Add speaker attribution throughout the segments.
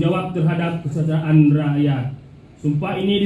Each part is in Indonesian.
Speaker 1: Jawab terhadap kesejahteraan rakyat. Sumpah ini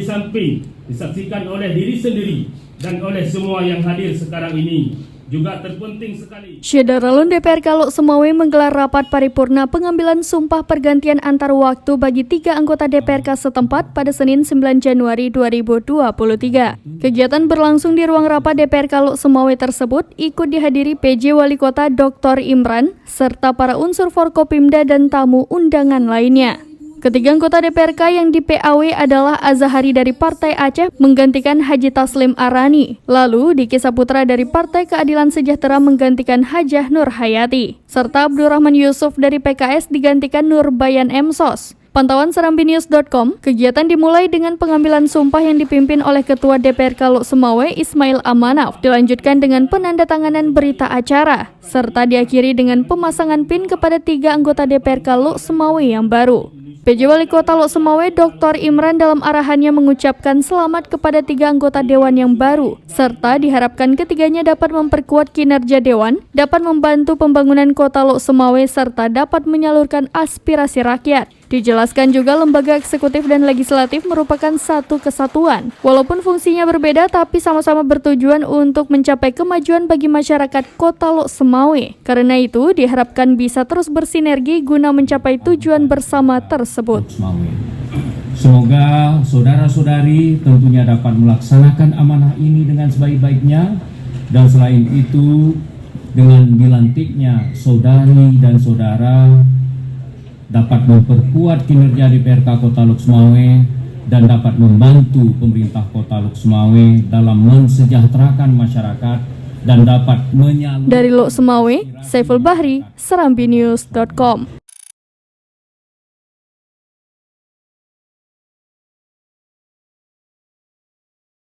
Speaker 1: disaksikan oleh diri sendiri dan oleh semua yang hadir sekarang ini. Juga terpenting sekali.
Speaker 2: Syederalun DPRK Lok Sumawe menggelar rapat paripurna pengambilan sumpah pergantian antar waktu bagi 3 anggota DPRK setempat pada Senin 9 Januari 2023. Kegiatan berlangsung di ruang rapat DPRK Lok Sumawe tersebut ikut dihadiri PJ Wali Kota Dr. Imran serta para unsur Forkopimda dan tamu undangan lainnya. Ketiga anggota DPRK yang di PAW adalah Azahari dari Partai Aceh menggantikan Haji Taslim Arani. Lalu Diki Saputra dari Partai Keadilan Sejahtera menggantikan Hajah Nur Hayati. Serta Abdurrahman Yusuf dari PKS digantikan Nur Bayan Emsos. Pantauan serambinews.com, kegiatan dimulai dengan pengambilan sumpah yang dipimpin oleh Ketua DPRK Lok Sumawe Ismail Amanaf, dilanjutkan dengan penandatanganan berita acara, serta diakhiri dengan pemasangan pin kepada 3 anggota DPRK Lok Sumawe yang baru. PJ Wali Kota Lok Sumawe Dr. Imran dalam arahannya mengucapkan selamat kepada 3 anggota Dewan yang baru, serta diharapkan ketiganya dapat memperkuat kinerja Dewan, dapat membantu pembangunan Kota Lok Sumawe, serta dapat menyalurkan aspirasi rakyat. Dijelaskan juga lembaga eksekutif dan legislatif merupakan satu kesatuan. Walaupun fungsinya berbeda tapi sama-sama bertujuan untuk mencapai kemajuan bagi masyarakat Kota Lok Sumawe. Karena itu diharapkan bisa terus bersinergi guna mencapai tujuan bersama tersebut.
Speaker 3: Semoga saudara-saudari tentunya dapat melaksanakan amanah ini dengan sebaik-baiknya, dan selain itu dengan dilantiknya saudari dan saudara dapat memperkuat kinerja DPRK Kota Lok Sumawe dan dapat membantu pemerintah Kota Lok Sumawe dalam mensejahterakan masyarakat dan dapat menyalurkan.
Speaker 2: Dari Lok Sumawe, Saiful Bahri, serambinews.com.